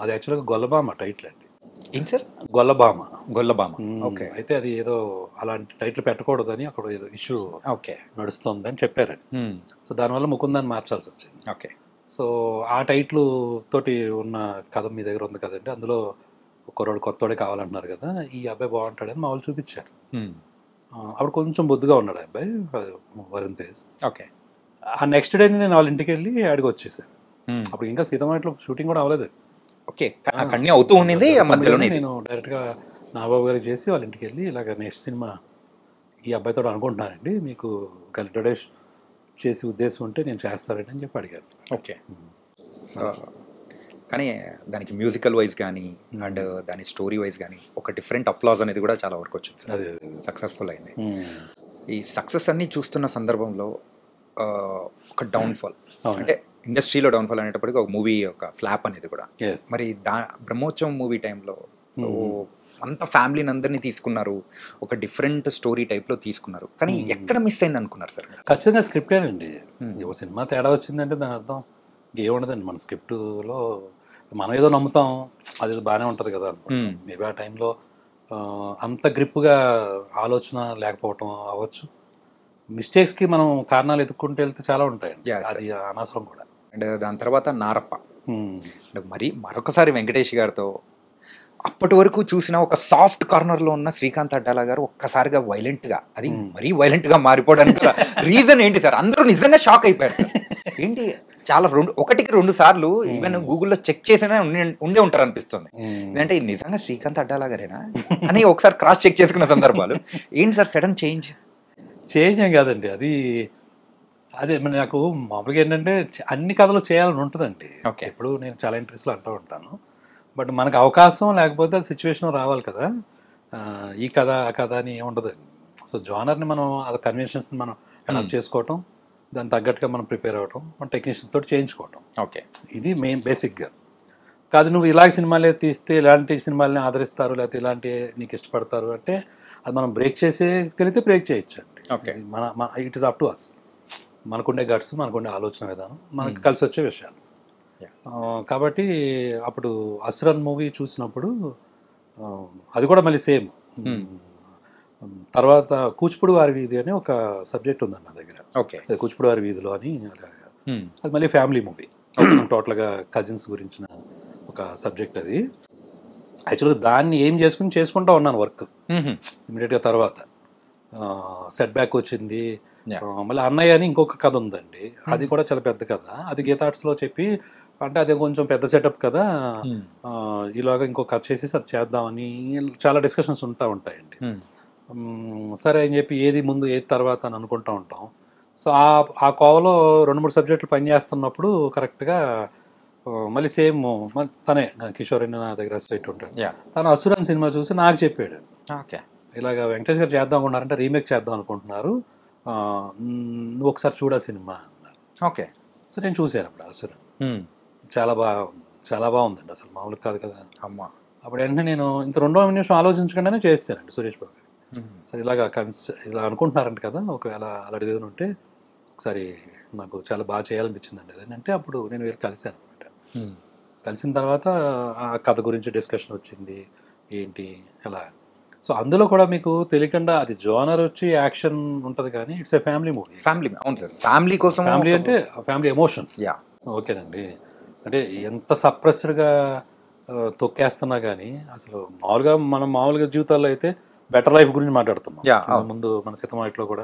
అది యాక్చువల్గా గొల్లబామ టైటిల్ అండి. ఏం సార్? గొల్లబామ. ఓకే. అయితే అది ఏదో అలాంటి టైటిల్ పెట్టకూడదని అక్కడ ఏదో ఇష్యూ ఓకే నడుస్తుందని చెప్పారండి. సో దానివల్ల ముకుందాన్ని మార్చాల్సి వచ్చింది. ఓకే. సో ఆ టైటిల్ తోటి ఉన్న కథ మీ దగ్గర ఉంది కదండి, అందులో కుర్రాడు కొత్తోడే కావాలంటున్నారు కదా, ఈ అబ్బాయి బాగుంటాడని మా వాళ్ళు చూపించారు. అప్పుడు కొంచెం బొద్దుగా ఉన్నాడు అబ్బాయి, వరుణ్ తేజ్. ఓకే. ఆ నెక్స్ట్ డే నేను వాళ్ళ ఇంటికి వెళ్ళి అడిగి వచ్చేసాను. అప్పుడు ఇంకా సీతమాటలో షూటింగ్ కూడా అవ్వలేదు. ఓకే, కంటిన్యూ అవుతూ ఉండింది. మధ్యలోనే నేను డైరెక్ట్గా నాగబాబు గారికి చేసి వాళ్ళ ఇంటికి వెళ్ళి ఇలాగ నెక్స్ట్ సినిమా ఈ అబ్బాయితో అనుకుంటున్నానండి, మీకు ఒక ఇంట్రొడ్యూస్ చేసి ఉద్దేశం ఉంటే నేను చేస్తానండి అని చెప్పి అడిగాను. ఓకే. కానీ దానికి మ్యూజికల్ వైజ్ కానీ అండ్ దాని స్టోరీ వైజ్ కానీ ఒక డిఫరెంట్ అప్లాజ్ అనేది కూడా చాలా వరకు వచ్చింది. అదే సక్సెస్ఫుల్ అయింది. ఈ సక్సెస్ అన్ని చూస్తున్న సందర్భంలో ఒక డౌన్ఫాల్, అంటే ఇండస్ట్రీలో డౌన్ఫాల్ అనేటప్పటికీ ఒక మూవీ ఒక ఫ్లాప్ అనేది కూడా. మరి బ్రహ్మోత్సవం మూవీ టైంలో అంత ఫ్యామిలీని అందరినీ తీసుకున్నారు, ఒక డిఫరెంట్ స్టోరీ టైప్లో తీసుకున్నారు, కానీ ఎక్కడ మిస్ అయింది అనుకున్నారు సార్? ఖచ్చితంగా స్క్రిప్టేనండి. ఒక సినిమా తేడా వచ్చిందంటే దాని అర్థం ఏముండదండి. మన స్క్రిప్టులో మనం ఏదో నమ్ముతాం, అది బాగానే ఉంటుంది కదా అనుకుంటాం. మేబీ ఆ టైంలో అంత గ్రిప్గా ఆలోచన లేకపోవటం అవ్వచ్చు. మిస్టేక్స్కి మనం కారణాలు ఎత్తుక్కుంటూ వెళ్తే చాలా ఉంటాయండి, అది అనవసరం కూడా. అండ్ దాని తర్వాత నారప్ప, మరి మరొకసారి వెంకటేష్ గారితో అప్పటి వరకు చూసిన ఒక సాఫ్ట్ కార్నర్లో ఉన్న శ్రీకాంత్ అడ్డాల గారు ఒక్కసారిగా వైలెంట్గా, అది మరీ వైలెంట్గా మారిపోవడానికి రీజన్ ఏంటి సార్? అందరూ నిజంగా షాక్ అయిపోయారు. ఏంటి చాలా 1కి 2 సార్లు ఈవెన్ గూగుల్లో చెక్ చేసినా ఉండే ఉంటారు అనిపిస్తుంది. ఎందుకంటే నిజంగా శ్రీకాంత్ అడ్డాల గారేనా అని ఒకసారి క్రాస్ చెక్ చేసుకున్న సందర్భాలు ఏంటి సార్? సడన్ చేంజ్ ఏం కాదండి, అదే నాకు మామూలుగా ఏంటంటే అన్ని కథలు చేయాలని ఉంటుందండి. ఓకే. ఇప్పుడు నేను చాలా ఇంట్రెస్ట్లో అంటూ ఉంటాను, బట్ మనకు అవకాశం లేకపోతే సిచ్యువేషన్ రావాలి కదా. ఈ కథ ఆ కథ అని ఏముండదండి. సో జానర్ని మనం అది కన్వెన్షన్స్ని మనం అడాప్ట్ చేసుకోవటం, దానికి తగ్గట్టుగా మనం ప్రిపేర్ అవ్వటం, మన టెక్నీషియన్స్ తోటి చేయించుకోవటం. ఓకే, ఇది మెయిన్ బేసిక్గా. కాదు నువ్వు ఇలాంటి సినిమాలే తీస్తే ఇలాంటి సినిమాలని ఆదరిస్తారు, లేకపోతే ఇలాంటి నీకు ఇష్టపడతారు అంటే అది మనం బ్రేక్ చేసేగలిగితే బ్రేక్ చేయొచ్చు అండి. ఓకే. మన it is up to us. మనకుండే గట్స్, మనకుండే ఆలోచన విధానం, మనకు కలిసి వచ్చే విషయాలు. కాబట్టి అప్పుడు అసురన్ మూవీ చూసినప్పుడు అది కూడా మళ్ళీ సేమ్. తర్వాత కూచిపూడి వారి వీధి అని ఒక సబ్జెక్ట్ ఉందండి నా దగ్గర. ఓకే. కూచిపూడి వారి వీధిలో అని, అది మళ్ళీ ఫ్యామిలీ మూవీ. టోటల్గా కజిన్స్ గురించిన ఒక సబ్జెక్ట్ అది. యాక్చువల్గా దాన్ని ఏం చేసుకుంటూ ఉన్నాను వర్క్ ఇమీడియట్గా. తర్వాత సెట్ బ్యాక్ వచ్చింది. మళ్ళీ అన్నయ్య అని ఇంకొక కథ ఉందండి, అది కూడా చాలా పెద్ద కథ. అది గీతార్ట్స్లో చెప్పి, అంటే అదే కొంచెం పెద్ద సెటప్ కదా, ఇలాగా ఇంకో కథ చేసేసి అది చేద్దామని చాలా డిస్కషన్స్ ఉంటాయండి. సరే అని చెప్పి ఏది ముందు ఏది తర్వాత అని అనుకుంటూ ఉంటాం. సో ఆ కోవలో 2-3 సబ్జెక్టులు పనిచేస్తున్నప్పుడు కరెక్ట్గా మళ్ళీ సేమ్ తనే కిషోర్ అని నా దగ్గర అసోసియేట్ ఉంటాడు. తను అసురన్ సినిమా చూసి నాకు చెప్పాడు, ఇలాగ వెంకటేష్ గారు చేద్దాం అనుకుంటున్నారంటే రీమేక్ చేద్దాం అనుకుంటున్నారు, నువ్వు ఒకసారి చూడా సినిమా అన్నారు. ఓకే. సో నేను చూశాను అప్పుడు అసురన్. చాలా బాగుందండి, అసలు మామూలు కాదు కదా అమ్మ. అప్పుడు వెంటనే నేను ఇంకా 2వ నిమిషం ఆలోచించకుండానే చేస్తానండి సురేష్ బాబు గారు. సరే ఇలా అనుకుంటున్నారంట కదా, ఒకవేళ అలాంటిది ఏదైనా ఉంటే ఒకసారి నాకు చాలా బాగా చేయాలనిపించిందండి అది అంటే. అప్పుడు నేను వెళ్ళి కలిశాను అనమాట. కలిసిన తర్వాత ఆ కథ గురించి డిస్కషన్ వచ్చింది, ఏంటి ఎలా. సో అందులో కూడా మీకు తెలియకుండా అది జోనర్ వచ్చి యాక్షన్ ఉంటుంది కానీ it's a family movie. Family, అవును సార్, ఫ్యామిలీ కోసం. ఫ్యామిలీ అంటే ఫ్యామిలీ ఎమోషన్స్. ఓకేనండి. అంటే ఎంత సప్రెస్డ్గా తొక్కేస్తున్నా కానీ అసలు మామూలుగా జీవితాల్లో అయితే బెటర్ లైఫ్ గురించి మాట్లాడుతున్నాం. ముందు మన సితమాయిట్లో కూడా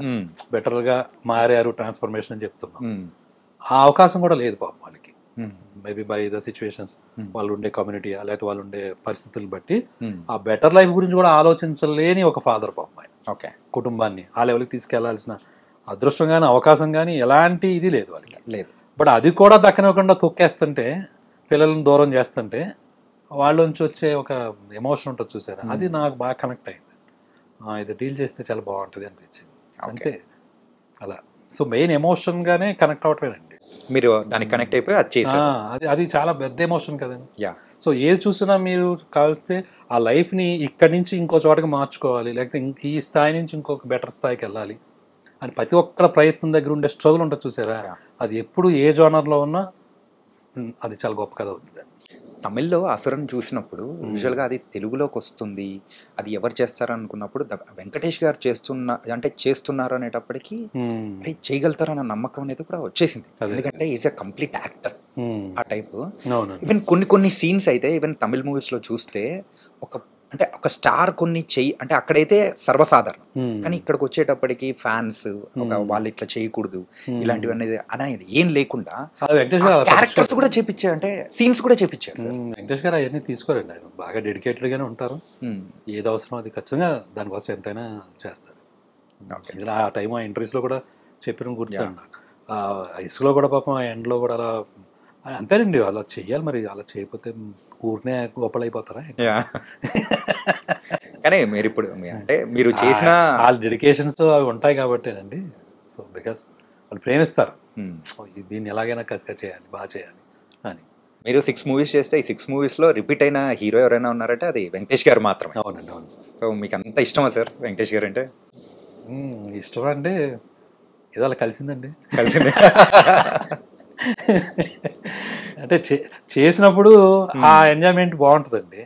బెటర్గా మారారు, ట్రాన్స్ఫర్మేషన్ అని చెప్తున్నాం. ఆ అవకాశం కూడా లేదు పాపం వాళ్ళకి. మేబీ బై ద సిచ్యువేషన్స్, వాళ్ళు ఉండే కమ్యూనిటీ లేకపోతే వాళ్ళు ఉండే పరిస్థితులు బట్టి ఆ బెటర్ లైఫ్ గురించి కూడా ఆలోచించలేని ఒక ఫాదర్ పాపం ఆయన కుటుంబాన్ని ఆ లెవెల్కి తీసుకెళ్లాల్సిన అదృష్టం కానీ అవకాశం కానీ ఎలాంటి ఇది లేదు వాళ్ళకి. లేదు. బట్ అది కూడా దక్కనివ్వకుండా తొక్కేస్తుంటే, పిల్లలను దూరం చేస్తుంటే వాళ్ళ నుంచి వచ్చే ఒక ఎమోషన్ ఉంటుంది చూసారా, అది నాకు బాగా కనెక్ట్ అయింది. ఇది డీల్ చేస్తే చాలా బాగుంటుంది అనిపించింది అంతే అలా. సో మెయిన్ ఎమోషన్గానే కనెక్ట్ అవటమేనండి. మీరు దానికి కనెక్ట్ అయిపోయి అది చాలా పెద్ద ఎమోషన్ కదండి. సో ఏది చూసినా మీరు కావలిస్తే ఆ లైఫ్ని ఇక్కడి నుంచి ఇంకో చోటకి మార్చుకోవాలి, లేకపోతే ఈ స్థాయి నుంచి ఇంకొక బెటర్ స్థాయికి వెళ్ళాలి అని ప్రతి ఒక్కరి ప్రయత్నం దగ్గర ఉండే స్ట్రగుల్ ఉంటుంది చూసారా, అది ఎప్పుడు ఏ జోనర్లో ఉన్నా అది చాలా గొప్ప కథ అవుతుంది. తమిళ్లో అసురన్ చూసినప్పుడు యూజువల్గా అది తెలుగులోకి వస్తుంది, అది ఎవరు చేస్తారు అనుకున్నప్పుడు వెంకటేష్ గారు చేస్తున్నారు అనేటప్పటికీ చేయగలుగుతారన్న నమ్మకం అనేది కూడా వచ్చేసింది. ఎందుకంటే ఈజ్ ఎ కంప్లీట్ యాక్టర్ ఆ టైప్. ఈవెన్ కొన్ని సీన్స్ అయితే ఈవెన్ తమిళ్ మూవీస్లో చూస్తే ఒక స్టార్ కొన్ని అంటే అక్కడైతే సర్వసాధారణం, కానీ ఇక్కడికి వచ్చేటప్పటికి ఫ్యాన్స్ వాళ్ళు ఇట్లా చేయకూడదు ఇలాంటివన్నీ అనేది ఏం లేకుండా క్యారెక్టర్స్ కూడా చేపించారు, అంటే సీన్స్ కూడా చేపించారు. వెంకటేష్ గారు అవన్నీ తీసుకోరండి, ఆయన బాగా డెడికేటెడ్ గానే ఉంటారు. ఏది అవసరం అది ఖచ్చితంగా దానికోసం ఎంతైనా చేస్తారు. ఆ టైం ఆ ఇంటర్వ్యూస్లో కూడా చెప్పిన గుర్తుండి నాకు. ఆ ఇసుకలో కూడా పాపం ఆ ఎండ్లో కూడా అలా అంతేనండి, అలా చెయ్యాలి. మరి అలా చేయకపోతే ఊరినే గొప్పలైపోతారా? కానీ మీరు ఇప్పుడు అంటే మీరు చేసిన వాళ్ళ డెడికేషన్స్ అవి ఉంటాయి కాబట్టేనండి. సో బికాస్ వాళ్ళు ప్రేమిస్తారు, దీన్ని ఎలాగైనా కసిగా చేయాలి, బాగా చేయాలి అని. మీరు 6 మూవీస్ చేస్తే ఈ 6 మూవీస్లో రిపీట్ అయిన హీరో ఎవరైనా ఉన్నారంటే అది వెంకటేష్ గారు మాత్రమే. అవునండి, అవును. సో మీకు అంత ఇష్టమా సార్ వెంకటేష్ గారు అంటే? ఇష్టం అంటే ఏదో అలా కలిసిందండి. అంటే చేసినప్పుడు ఆ ఎంజాయ్మెంట్ బాగుంటుందండి,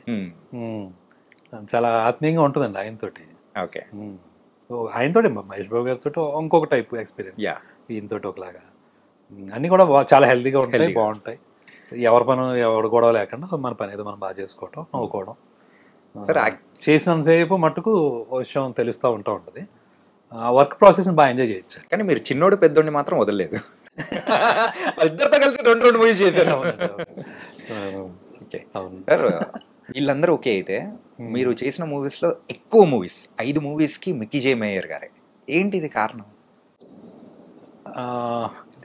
చాలా ఆత్మీయంగా ఉంటుందండి ఆయనతోటి. ఓకే. ఆయనతోటి మహేష్ బాబు గారితో ఇంకొక టైప్ ఎక్స్పీరియన్స్, ఈయనతోటి ఒకలాగా. అన్నీ కూడా చాలా హెల్తీగా ఉంటాయి, బాగుంటాయి. ఎవరి పని ఎవరు గొడవ లేకుండా మన పని ఏదో మనం బాగా చేసుకోవటం, నవ్వుకోవడం. చేసినంతసేపు మట్టుకు విషయం తెలుస్తూ ఉంటుంది. ఆ వర్క్ ప్రాసెస్ని బాగా ఎంజాయ్ చేయొచ్చు. కానీ మీరు చిన్నోడు పెద్దోడిని మాత్రం వదలలేదు, ఇద్దరితో కలిసి 2 మూవీస్ చేశారు. ఓకే. సార్ వీళ్ళందరూ ఓకే అయితే మీరు చేసిన మూవీస్లో ఎక్కువ మూవీస్ 5 మూవీస్కి మిక్కీ జే మేయర్ గారే, ఏంటిది కారణం?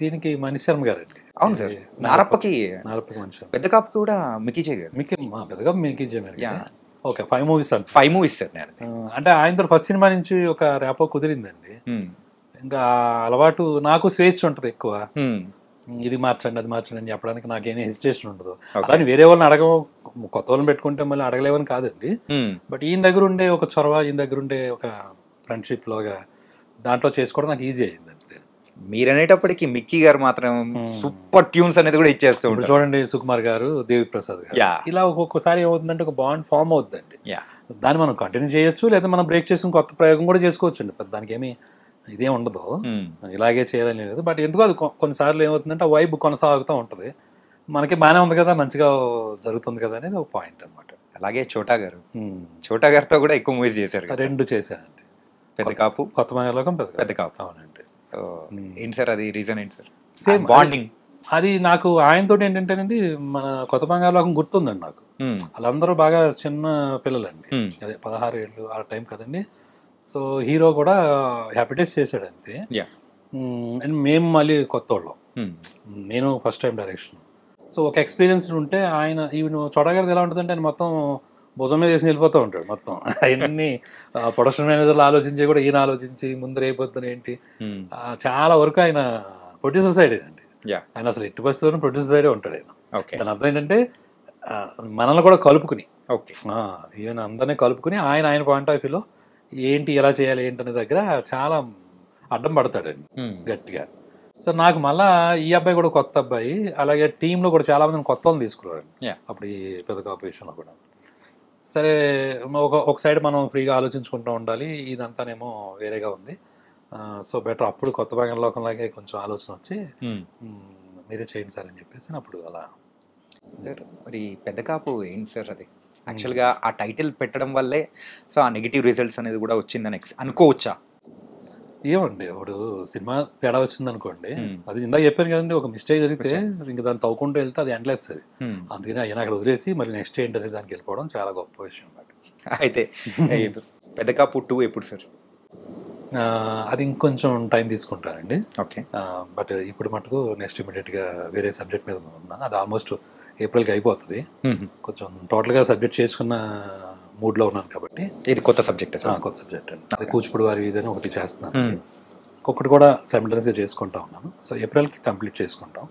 దీనికి మణిశర్మ గారు అండి. అవును సార్. నారప్పకి మనిషి, పెద్ద కాపుకి కూడా మిక్కీ జే గారు. పెద్దగా మిక్కీ జే మేయర్. ఓకే, 5 మూవీస్ అండి. 5 మూవీస్ సార్. అంటే ఆయనతో ఫస్ట్ సినిమా నుంచి ఒక ర్యాపో కుదిరిందండి. ఇంకా అలవాటు నాకు స్వేచ్ఛ ఉంటుంది ఎక్కువ, ఇది మార్చండి అది మార్చండి అని చెప్పడానికి నాకేమీ హెసిటేషన్ ఉండదు. కానీ వేరే వాళ్ళని కొత్త వాళ్ళని పెట్టుకుంటే మళ్ళీ అడగలేవని కాదండి. బట్ ఈయన దగ్గర ఉండే ఒక చొరవ, ఈయన దగ్గర ఉండే ఒక ఫ్రెండ్షిప్ లాగా దాంట్లో చేసుకోవడం నాకు ఈజీ అయింది అంతే. మీరనేటప్పటికి మిక్కీ గారు మాత్రం సూపర్ ట్యూన్స్ అనేది కూడా ఇచ్చేస్తూ ఇప్పుడు ఉంటారు. చూడండి సుకుమార్ గారు, దేవి ప్రసాద్ గారు, Yeah. ఇలా ఒక్కొక్కసారి ఏమవుతుందంటే ఒక బాండ్ ఫామ్ అవుతుందండి. Yeah. దాన్ని మనం కంటిన్యూ చేయొచ్చు, లేదా మనం బ్రేక్ చేసుకుని కొత్త ప్రయోగం కూడా చేసుకోవచ్చు అండి. పెద్ద దానికి ఏమి ఇదేం ఉండదు, ఇలాగే చేయాలని లేదు. బట్ ఎందుకు అది కొన్నిసార్లు ఏమవుతుందంటే ఆ వైబ్ కొనసాగుతూ ఉంటుంది, మనకి బాగానే ఉంది కదా, మంచిగా జరుగుతుంది కదా అనేది ఒక పాయింట్ అనమాట. అలాగే చోటా గారు, చోటా గారితో కూడా ఎక్కువ మూవీస్ చేశారు కదా. 2 చేశానండి, పెద్ద కాపు, కొత్త మంగళలోకం, పెద్ద కాపు. అవునండి. ఏంటి సార్ అది రీజన్ ఏంటి సార్? Same bonding. అది నాకు ఆయనతో ఏంటంటేనండి, మన కొత్త బంగాళాలోకం గుర్తుందండి నాకు. వాళ్ళందరూ బాగా చిన్న పిల్లలండి, అదే 16 ఏళ్ళు ఆ టైం కదండి. సో హీరో కూడా హ్యాపీడేస్ చేశాడు అంతే. అండ్ మేము మళ్ళీ కొత్త వాళ్ళం, నేను ఫస్ట్ టైం డైరెక్షన్. సో ఒక ఎక్స్పీరియన్స్ ఉంటే ఆయన ఈవెన్ చోటగారిది ఎలా ఉంటుందంటే ఆయన మొత్తం భుజం మీద వేసి వెళ్ళిపోతూ ఉంటాడు. మొత్తం అవన్నీ ప్రొడక్షన్ మేనేజర్లు ఆలోచించి కూడా ఈయన ఆలోచించి ముందు రేపొద్దున ఏంటి, చాలా వరకు ఆయన ప్రొడ్యూసర్ సైడ్ అండి. ఆయన అసలు ఎట్టి పరిస్థితుల్లో ప్రొడ్యూసర్ సైడే ఉంటాడు ఆయన. దాని అర్థం ఏంటంటే మనల్ని కూడా కలుపుకుని, ఈవెన్ అందరినీ కలుపుకుని ఆయన పాయింట్ ఆఫ్ వ్యూలో ఏంటి ఎలా చేయాలి ఏంటి అనే దగ్గర చాలా అడ్డం పడతాడండి గట్టిగా. సో నాకు మళ్ళా ఈ అబ్బాయి కూడా కొత్త అబ్బాయి, అలాగే టీంలో కూడా చాలా మందిని కొత్త వాళ్ళని తీసుకున్నారండి అప్పుడు ఈ పెద్ద కాంపిటీషన్లో కూడా. సరే ఒక సైడ్ మనం ఫ్రీగా ఆలోచించుకుంటూ ఉండాలి, ఇదంతానేమో వేరేగా ఉంది. సో బెటర్ అప్పుడు కొత్త బంగాళాలోకంలాగే కొంచెం ఆలోచన వచ్చి మీరే చేయండి సార్ అని చెప్పేసి అప్పుడు అలా. మరి పెద్ద కాపు ఏంటి సార్ అది? యాక్చువల్గా ఆ టైటిల్ పెట్టడం వల్లే సో ఆ నెగిటివ్ రిజల్ట్స్ అనేది కూడా వచ్చిందని అనుకోవచ్చా? ఏమండి, ఇప్పుడు సినిమా తేడా వచ్చింది అనుకోండి, అది ఇందాక చెప్పాను కదండి, ఒక మిస్టేక్ జరిగితే ఇంకా దాన్ని తవ్వుకుంటూ వెళ్తే అది ఎండ్లెస్ అది. అందుకని ఆయన అక్కడ వదిలేసి మరి నెక్స్ట్ ఏంటి అనేది దానికి వెళ్ళిపోవడం చాలా గొప్ప విషయం అన్నమాట. అయితే పెద్ద కాపు 2 ఎప్పుడు సార్? అది ఇంకొంచెం టైం తీసుకుంటానండి. ఓకే. బట్ ఇప్పుడు మటుకు నెక్స్ట్ ఇమీడియట్గా వేరే సబ్జెక్ట్ మీద ఉన్నా, అది ఆల్మోస్ట్ ఏప్రిల్కి అయిపోతుంది. కొంచెం టోటల్గా సబ్జెక్ట్ చేసుకున్న మూడ్లో ఉన్నాను కాబట్టి. ఇది కొత్త సబ్జెక్ట్? కొత్త సబ్జెక్ట్ అండి, అది కూచిపూడి వారి ఇదని ఒకటి చేస్తున్నాను, ఒక్కటి కూడా సైమల్టేనియస్గా చేసుకుంటా ఉన్నాను. సో ఏప్రిల్కి కంప్లీట్ చేసుకుంటాం,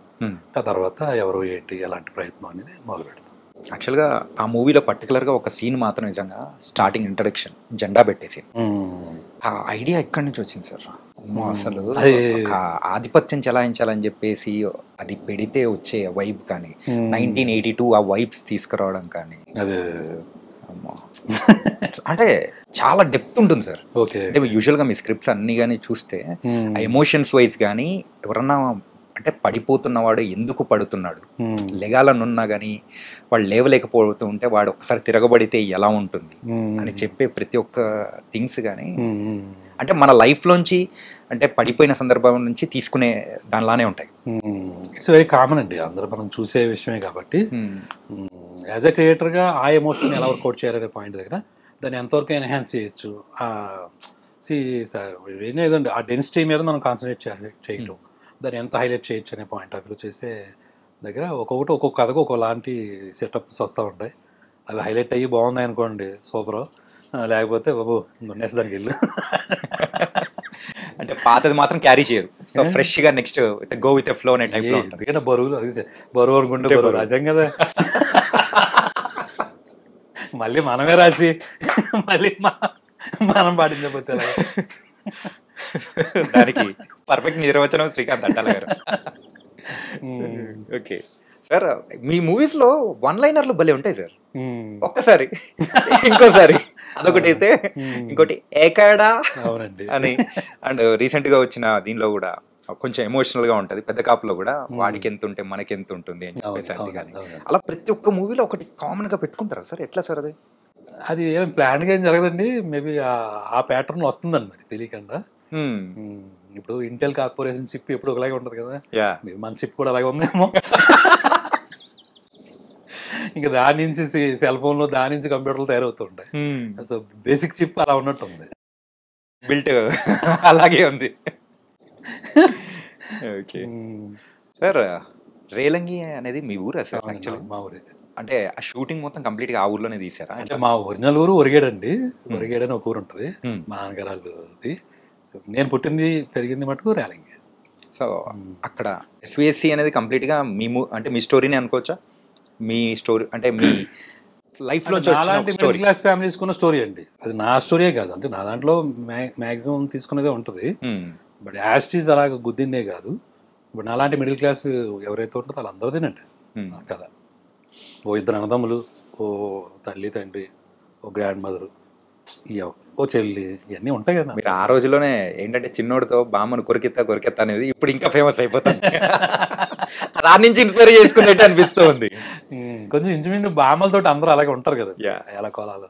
ఆ తర్వాత ఎవరు ఏంటి ఎలాంటి ప్రయత్నం అనేది మొదలు పెడతాం. యాక్చువల్గా ఆ మూవీలో పర్టికులర్గా ఒక సీన్ మాత్రం నిజంగా స్టార్టింగ్ ఇంట్రడక్షన్ జెండా పెట్టేసి, ఆ ఐడియా ఎక్కడి నుంచి వచ్చింది సార్? అసలు ఆధిపత్యం చెలాయించాలని చెప్పేసి అది పెడితే వచ్చే వైబ్ కానీ, 1982 ఆ వైబ్స్ తీసుకురావడం కానీ, అదే అంటే చాలా డెప్త్ ఉంటుంది సార్. ఓకే. అంటే యూజువల్గా మీ స్క్రిప్ట్స్ అన్ని కానీ చూస్తే ఆ ఎమోషన్స్ వైజ్ కానీ ఎవరన్నా అంటే పడిపోతున్నవాడు ఎందుకు పడుతున్నాడు, లెగాలనున్నా కానీ వాడు లేవలేకపోతూ ఉంటే వాడు ఒకసారి తిరగబడితే ఎలా ఉంటుంది అని చెప్పే ప్రతి ఒక్క థింగ్స్ కానీ అంటే మన లైఫ్లోంచి అంటే పడిపోయిన సందర్భం నుంచి తీసుకునే దానిలానే ఉంటాయి. ఇట్స్ వెరీ కామన్ అండి, అందరూ మనం చూసే విషయమే కాబట్టి యాజ్ ఎ క్రియేటర్గా ఆ ఎమోషన్ ఎలా వర్కౌట్ చేయాలనే పాయింట్ దగ్గర దాన్ని ఎంతవరకు ఎన్హాన్స్ చేయొచ్చు. సార్ ఏదండి ఆ డెన్సిటీ మీద మనం కాన్సన్ట్రేట్ చేయటం, దాన్ని ఎంత హైలైట్ చేయొచ్చు అనే పాయింట్ ఆఫ్ వ్యూ చేసే దగ్గర ఒక్కొక్క కథకు ఒకలాంటి సెటప్స్ వస్తూ ఉంటాయి. అవి హైలైట్ అయ్యి బాగున్నాయి అనుకోండి సూపర్, లేకపోతే బాబు నెక్స్ట్ దానికి వెళ్ళు అంటే పాతది మాత్రం క్యారీ చేయరు, సో ఫ్రెష్ గా నెక్స్ట్ గో విత్ ఫ్లో అనే టైప్ లో ఉంటుంది. ఎందుకంటే బరువులు అది బరువు అనుకుంటే బరువు రాసాం కదా, మళ్ళీ మనమే రాసి మళ్ళీ మనం పాటించకపోతే దానికి పర్ఫెక్ట్ నిర్వచనం శ్రీకాంత్ అడ్డాల గారు. ఓకే సార్, మీ మూవీస్ లో వన్ లైనర్లు భలే ఉంటాయి సార్. ఒక్కసారి ఇంకోసారి అదొకటి అయితే ఇంకోటి ఏకాడా అని, అండ్ రీసెంట్ గా వచ్చిన దీనిలో కూడా కొంచెం ఎమోషనల్ గా ఉంటది పెద్ద కాపులో కూడా, వాడికి ఎంత ఉంటే మనకి ఎంత ఉంటుంది అని చెప్పేసి అది కానీ అలా ప్రతి ఒక్క మూవీలో ఒకటి కామన్ గా పెట్టుకుంటారా సార్? ఎట్లా సార్ అది? అది ఏం ప్లాన్ గా ఏం జరగదండి, మేబీ ఆ ప్యాటర్న్ వస్తుందండి మరి తెలియకుండా. ఇప్పుడు ఇంటెల్ కార్పొరేషన్ చిప్ ఎప్పుడు ఒకలాగే ఉంటది కదా, మన చిప్ కూడా అలాగే ఉందేమో. ఇంకా దాని నుంచి సెల్ ఫోన్ లో దాని నుంచి కంప్యూటర్లు తయారవుతుంటాయి. సో బేసిక్ చిప్ అలా ఉన్నట్టు ఉంది, బిల్ట్ అలాగే ఉంది. ఓకే సార్, రేలంగి అనేది మీ ఊరా సార్? మా ఊరే. అంటే ఆ షూటింగ్ మొత్తం కంప్లీట్ గా ఆ ఊర్లోనే తీసారా? అంటే మా ఒరిజినల్ ఊరు ఒరిగేడండి, ఒరిగేడు అని ఒక ఊరు ఉంటుంది మా నాన్నగారాళ్ళది. నేను పుట్టింది పెరిగింది మటుకు రేలంగి. సో అక్కడ ఎస్విఎస్సి అనేది కంప్లీట్ గా మీ అంటే మీ స్టోరీని అనుకోవచ్చా? మీ స్టోరీ అంటే మీ లైఫ్ లో మిడిల్ క్లాస్ ఫ్యామిలీస్ కున్న స్టోరీ అండి. అది నా స్టోరీయే కాదు, అంటే నా దాంట్లో మాక్సిమం తీసుకునేదే ఉంటుంది. బట్ యాస్టీజ్ అలాగ గుద్దిందే కాదు. ఇప్పుడు నాలాంటి మిడిల్ క్లాస్ ఎవరైతే ఉంటారో వాళ్ళందరిదేనండి కథ. ఓ ఇద్దరు అన్నదమ్ములు, ఓ తల్లి తండ్రి, ఓ గ్రాండ్ మదరు, ఓ చెల్లి, ఇవన్నీ ఉంటాయి కదా. మీరు ఆ రోజులోనే ఏంటంటే చిన్నోడితో బామ్మను కొరికెత్తా అనేది ఇప్పుడు ఇంకా ఫేమస్ అయిపోతుంది. దాని నుంచి ఇన్స్పైర్ చేసుకున్నట్టు అనిపిస్తూ ఉంది. కొంచెం ఇంచుమించు బామ్మలతోటి అందరూ అలాగే ఉంటారు కదా ఎలా కోలాలు.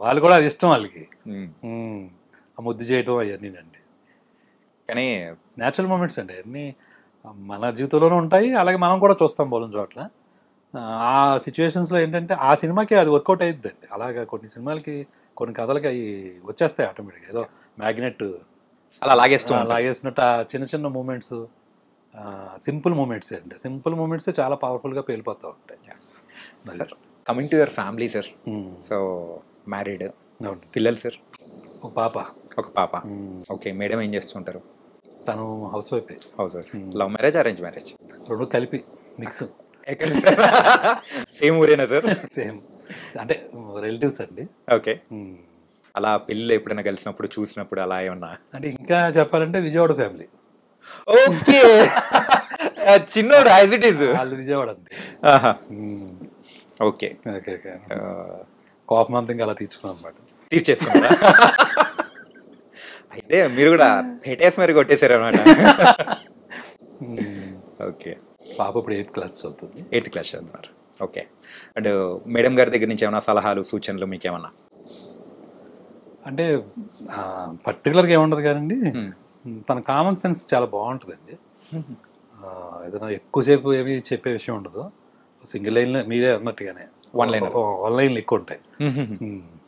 వాళ్ళు కూడా అది ఇష్టం వాళ్ళకి, ఆ ముద్దు చేయటం అవన్నీ అండి. కానీ న్యాచురల్ మూమెంట్స్ అండి అన్నీ మన జీవితంలోనే ఉంటాయి. అలాగే మనం కూడా చూస్తాం బోలం చోట్ల. ఆ సిచ్యువేషన్స్లో ఏంటంటే ఆ సినిమాకి అది వర్కౌట్ అయ్యిద్దండి. అలాగా కొన్ని సినిమాలకి, కొన్ని కథలకి అవి వచ్చేస్తాయి ఆటోమేటిక్గా. ఏదో మ్యాగ్నెట్ అలా లాగేసినట్టు ఆ చిన్న చిన్న మూమెంట్స్, సింపుల్ మూమెంట్స్ అండి. సింపుల్ మూమెంట్స్ చాలా పవర్ఫుల్గా పేలిపోతూ ఉంటాయి. Coming to your family sir, so married, పిల్లలు సార్? ఒక పాప. ఒక పాప. ఓకే. మేడం ఏం చేస్తుంటారు? తను house wife. House wife. Love marriage, arrange marriage? రెండు కలిపి మిక్స్. సేమ్ ఊరేనా సార్? సేమ్, అంటే రిలేటివ్స్ అండి. ఓకే. అలా పెళ్ళి ఎప్పుడైనా కలిసినప్పుడు చూసినప్పుడు అలా ఏమన్నా? అంటే ఇంకా చెప్పాలంటే విజయవాడ ఫ్యామిలీ. ఓకే. చిన్నోడు యాజ్ ఇట్ ఈజ్. వాళ్ళు విజయవాడ అండి. Okay okay okay. కోపం అంతా ఇంకా అలా తీర్చుకున్నాం అనమాట. తీర్చేస్తున్నారా? అయితే మీరు కూడా హెటేస్ మరి కొట్టేశారు అనమాట. ఓకే. పాప ఇప్పుడు 8th క్లాస్ చదువుతుంది. 8th క్లాస్ చదువుతున్నారు. ఓకే. అండ్ మేడం గారి దగ్గర నుంచి ఏమైనా సలహాలు, సూచనలు మీకేమన్నా? అంటే పర్టికులర్గా ఏముండదు కానండి, తన కామన్ సెన్స్ చాలా బాగుంటుందండి. ఏదైనా ఎక్కువసేపు ఏమి చెప్పే విషయం ఉండదు. సింగిల్ లైన్లో మీరే అన్నట్టుగానే వన్ లైన్లు ఎక్కువ ఉంటాయి.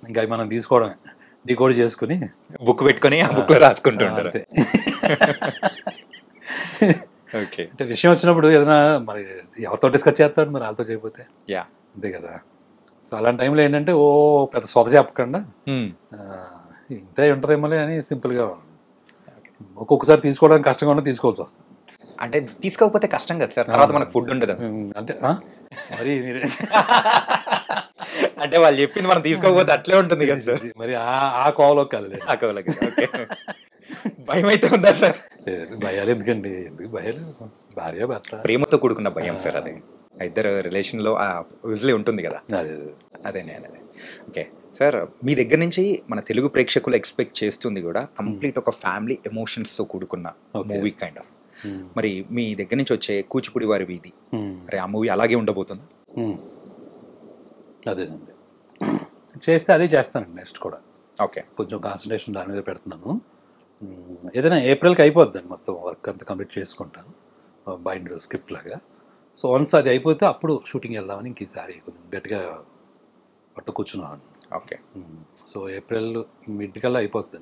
ఇంకా అవి మనం తీసుకోవడమే, డీకోడ్ చేసుకుని బుక్ పెట్టుకొని ఆ బుక్లో రాసుకుంటూ ఉంటారు. ఓకే. అంటే విషయం వచ్చినప్పుడు ఏదైనా మరి ఎవరితో డిస్కస్ చేస్తాడు, మరి వాళ్ళతో చేయకపోతే అంతే కదా. సో అలాంటి టైంలో ఏంటంటే ఓ పెద్ద సొద చెప్పకుండా ఇంతే ఉంటుందేమో అని సింపుల్గా, ఒక్కొక్కసారి తీసుకోవడానికి కష్టంగా ఉన్న తీసుకోవాల్సి వస్తుంది. అంటే తీసుకోకపోతే కష్టం కదా సార్, తర్వాత మనకు ఫుడ్ ఉండదు. అంటే మరి మీరు అంటే వాళ్ళు చెప్పింది మనం తీసుకోకపోతే అట్లే ఉంటుంది కదా సార్. మరి ఆ కోవలో కాదు. ఆ కోవలోకి. ఓకే. భయం అయితే ఉందా సార్? భయాలు ఎందుకండి, ఎందుకు భయాలు? భార్య భర్త ప్రేమతో కూడుకున్న భయం సార్. అది ఇద్దరు రిలేషన్లో యూజువల్లీ ఉంటుంది కదా. అదే. ఓకే సార్, మీ దగ్గర నుంచి మన తెలుగు ప్రేక్షకులు ఎక్స్పెక్ట్ చేస్తుంది కూడా కంప్లీట్ ఒక ఫ్యామిలీ ఎమోషన్స్తో కూడుకున్న మూవీ కైండ్ ఆఫ్. మరి మీ దగ్గర నుంచి వచ్చే కూచిపూడి వారి వీధి, మరి ఆ మూవీ అలాగే ఉండబోతుందా? అదేనండి, చేస్తే అదే చేస్తానండి నెక్స్ట్ కూడా. ఓకే. కొంచెం కాన్సన్ట్రేషన్ దాని మీద పెడుతున్నాను. ఏదైనా ఏప్రిల్కి అయిపోద్దండి మొత్తం వర్క్ అంతా కంప్లీట్ చేసుకుంటాను, బైండ్ స్క్రిప్ట్ లాగా. సో వన్స్ అది అయిపోతే అప్పుడు షూటింగ్ వెళ్దామని ఇంక ఈసారి కొంచెం గట్టిగా పట్టు కూర్చున్నాను. ఓకే. సో ఏప్రిల్ మిడ్ కల్లా అయిపోద్ది.